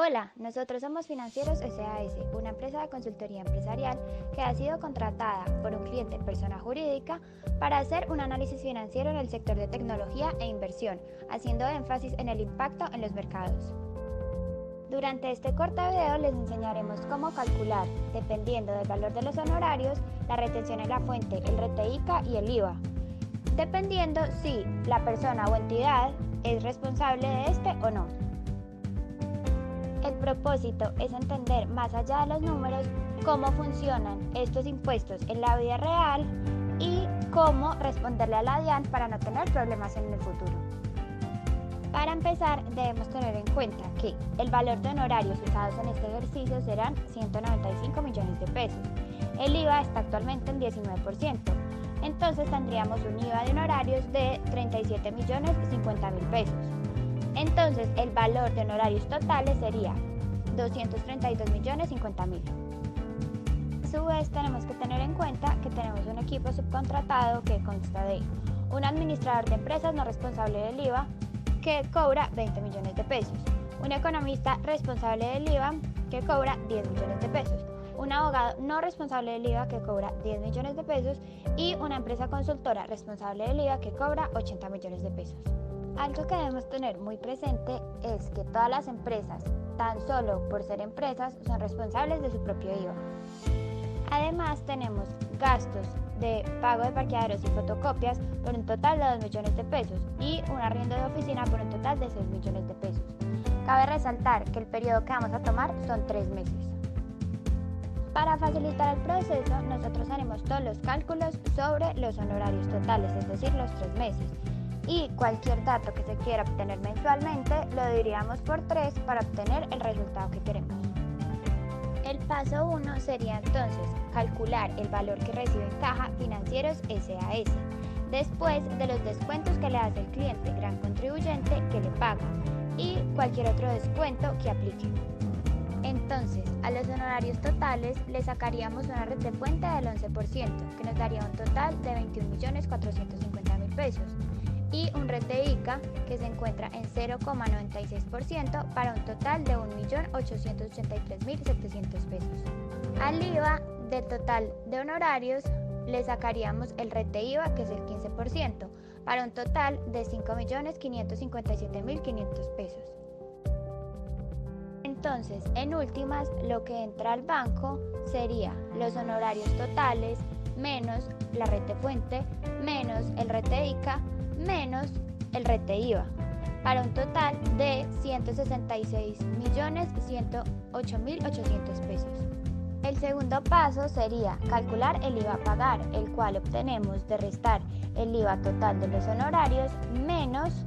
Hola, nosotros somos Financieros SAS, una empresa de consultoría empresarial que ha sido contratada por un cliente persona jurídica para hacer un análisis financiero en el sector de tecnología e inversión, haciendo énfasis en el impacto en los mercados. Durante este corto video les enseñaremos cómo calcular, dependiendo del valor de los honorarios, la retención en la fuente, el RTICA y el IVA, dependiendo si la persona o entidad es responsable de este o no. El propósito es entender más allá de los números cómo funcionan estos impuestos en la vida real y cómo responderle a la DIAN para no tener problemas en el futuro. Para empezar, debemos tener en cuenta que el valor de honorarios usados en este ejercicio serán 195 millones de pesos. El IVA está actualmente en 19%, entonces tendríamos un IVA de honorarios de 37 millones 50 mil pesos. Entonces, el valor de honorarios totales sería 232 millones 50 mil. A su vez, tenemos que tener en cuenta que tenemos un equipo subcontratado que consta de un administrador de empresas no responsable del IVA que cobra 20 millones de pesos, un economista responsable del IVA que cobra 10 millones de pesos, un abogado no responsable del IVA que cobra 10 millones de pesos y una empresa consultora responsable del IVA que cobra 80 millones de pesos. Algo que debemos tener muy presente es que todas las empresas, tan solo por ser empresas, son responsables de su propio IVA. Además, tenemos gastos de pago de parqueaderos y fotocopias por un total de 2 millones de pesos y un arriendo de oficina por un total de 6 millones de pesos. Cabe resaltar que el periodo que vamos a tomar son 3 meses. Para facilitar el proceso, nosotros haremos todos los cálculos sobre los honorarios totales, es decir, los 3 meses. Y cualquier dato que se quiera obtener mensualmente lo dividiríamos por 3 para obtener el resultado que queremos. El paso 1 sería entonces calcular el valor que recibe en caja Financieros SAS, después de los descuentos que le hace el cliente gran contribuyente que le paga y cualquier otro descuento que aplique. Entonces, a los honorarios totales le sacaríamos una red de fuente del 11%, que nos daría un total de 21.450.000 pesos. Y un RTICA que se encuentra en 0,96% para un total de 1.883.700 pesos. Al IVA del total de honorarios le sacaríamos el RTIVA que es el 15% para un total de 5.557.500 pesos. Entonces, en últimas, lo que entra al banco sería los honorarios totales menos la red de fuente menos el RTICA menos el RTIVA, para un total de 166.108.800 pesos. El segundo paso sería calcular el IVA a pagar, el cual obtenemos de restar el IVA total de los honorarios menos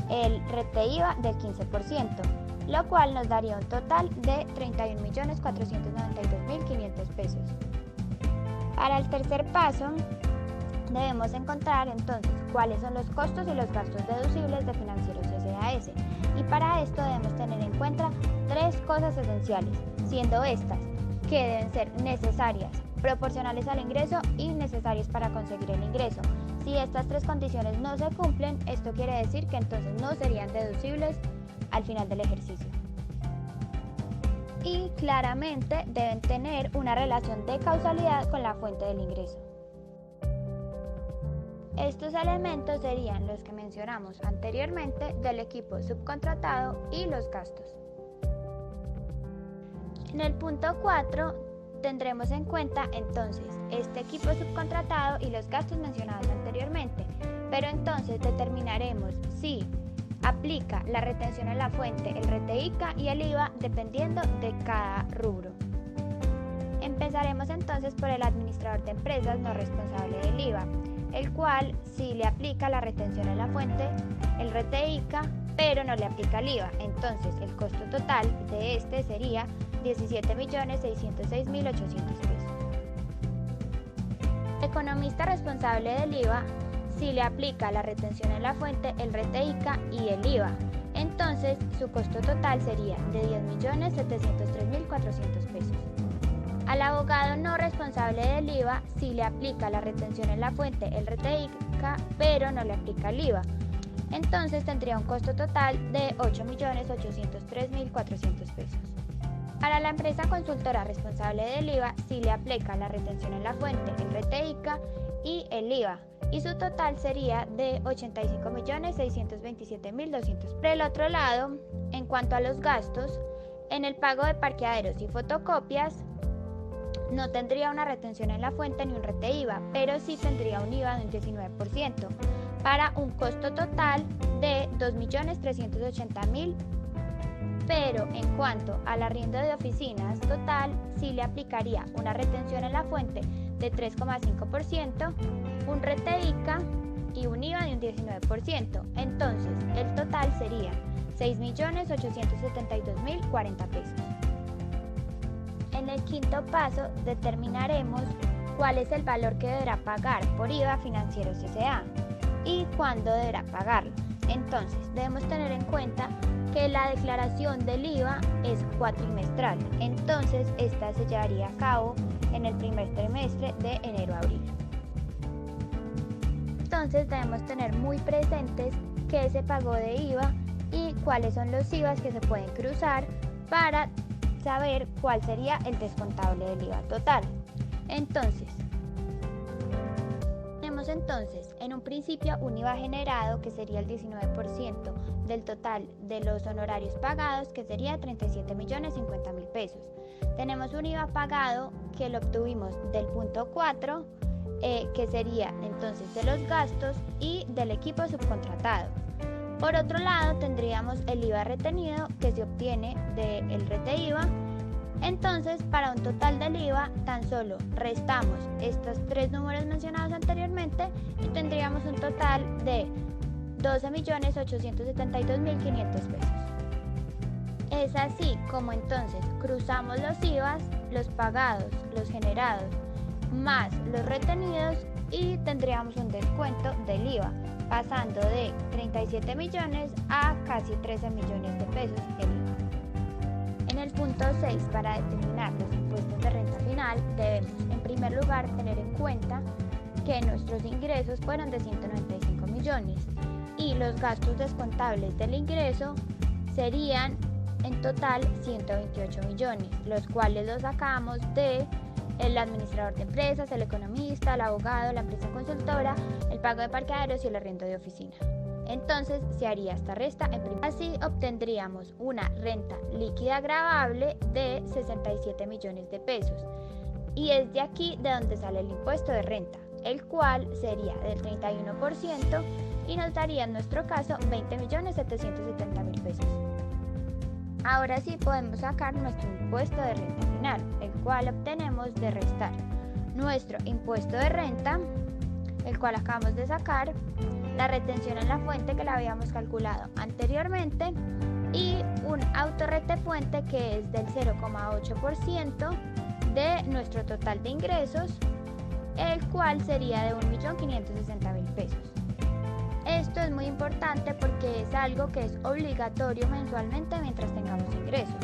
el RTIVA del 15%, lo cual nos daría un total de 31.492.500 pesos. Para el tercer paso, debemos encontrar entonces cuáles son los costos y los gastos deducibles de Financieros SAS y para esto debemos tener en cuenta 3 cosas esenciales, siendo estas que deben ser necesarias, proporcionales al ingreso y necesarias para conseguir el ingreso. Si estas 3 condiciones no se cumplen, esto quiere decir que entonces no serían deducibles al final del ejercicio. Y claramente deben tener una relación de causalidad con la fuente del ingreso. Estos elementos serían los que mencionamos anteriormente del equipo subcontratado y los gastos. En el punto 4 tendremos en cuenta entonces este equipo subcontratado y los gastos mencionados anteriormente, pero entonces determinaremos si aplica la retención en la fuente, el RTICA y el IVA dependiendo de cada rubro. Empezaremos entonces por el administrador de empresas no responsable del IVA, el cual sí le aplica la retención en la fuente, el RTICA, pero no le aplica el IVA. Entonces, el costo total de este sería 17.606.800 pesos. El economista responsable del IVA sí le aplica la retención en la fuente, el RTICA y el IVA. Entonces, su costo total sería de 10.703.400 pesos. Al abogado no responsable del IVA sí le aplica la retención en la fuente, el RTICA, pero no le aplica el IVA. Entonces tendría un costo total de 8.803.400 pesos. Para la empresa consultora responsable del IVA, sí le aplica la retención en la fuente, el RTICA y el IVA, y su total sería de 85.627.200. Por el otro lado, en cuanto a los gastos, en el pago de parqueaderos y fotocopias, no tendría una retención en la fuente ni un RTIVA, pero sí tendría un IVA de un 19%, para un costo total de 2.380.000. Pero en cuanto al arriendo de oficinas total, sí le aplicaría una retención en la fuente de 3,5%, un RTICA y un IVA de un 19%. Entonces, el total sería 6.872.040 pesos. En el quinto paso, determinaremos cuál es el valor que deberá pagar por IVA Financieros S.A. y cuándo deberá pagarlo. Entonces, debemos tener en cuenta que la declaración del IVA es cuatrimestral, entonces esta se llevaría a cabo en el primer trimestre de enero a abril. Entonces debemos tener muy presentes qué se pagó de IVA y cuáles son los IVAs que se pueden cruzar para saber cuál sería el descontable del IVA total. Entonces en un principio un IVA generado que sería el 19% del total de los honorarios pagados, que sería 37.050.000 pesos. Tenemos un IVA pagado que lo obtuvimos del punto 4, que sería entonces de los gastos y del equipo subcontratado. Por otro lado tendríamos el IVA retenido que se obtiene del RTIVA. Entonces, para un total del IVA, tan solo restamos estos tres números mencionados anteriormente y tendríamos un total de 12.872.500 pesos. Es así como entonces cruzamos los IVAs, los pagados, los generados, más los retenidos y tendríamos un descuento del IVA, pasando de 37 millones a casi 13 millones de pesos el IVA. En el punto 6, para determinar los impuestos de renta final, debemos en primer lugar tener en cuenta que nuestros ingresos fueron de 195 millones y los gastos descontables del ingreso serían en total 128 millones, los cuales los sacamos de el administrador de empresas, el economista, el abogado, la empresa consultora, el pago de parqueaderos y el arriendo de oficina. Entonces se haría esta resta en primer. Así obtendríamos una renta líquida gravable de 67 millones de pesos. Y es de aquí de donde sale el impuesto de renta, el cual sería del 31% y nos daría en nuestro caso 20.770.000 pesos. Ahora sí podemos sacar nuestro impuesto de renta final, el cual obtenemos de restar nuestro impuesto de renta, el cual acabamos de sacar, la retención en la fuente que la habíamos calculado anteriormente y un autorretefuente que es del 0,8% de nuestro total de ingresos, el cual sería de 1.560.000 pesos. Esto es muy importante porque es algo que es obligatorio mensualmente mientras tengamos ingresos.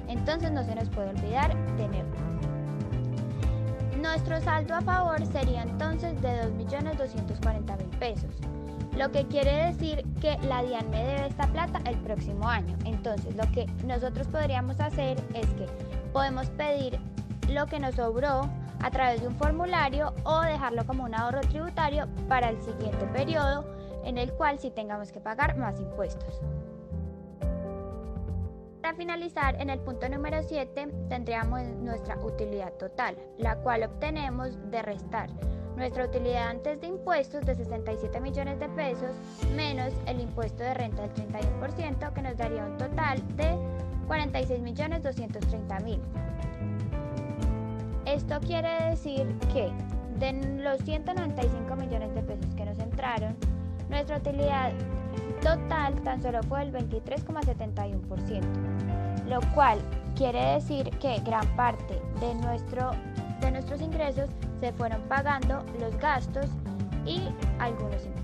Entonces no se nos puede olvidar tenerlo. Nuestro saldo a favor sería entonces de 2.240.000 pesos, lo que quiere decir que la DIAN me debe esta plata el próximo año. Entonces lo que nosotros podríamos hacer es que podemos pedir lo que nos sobró a través de un formulario o dejarlo como un ahorro tributario para el siguiente periodo en el cual sí tengamos que pagar más impuestos. Para finalizar, en el punto número 7 tendríamos nuestra utilidad total, la cual obtenemos de restar nuestra utilidad antes de impuestos de 67 millones de pesos menos el impuesto de renta del 31%, que nos daría un total de 46.230.000. Esto quiere decir que de los 195 millones de pesos que nos entraron, nuestra utilidad total tan solo fue el 23,71%, lo cual quiere decir que gran parte de nuestros ingresos se fueron pagando los gastos y algunos impuestos.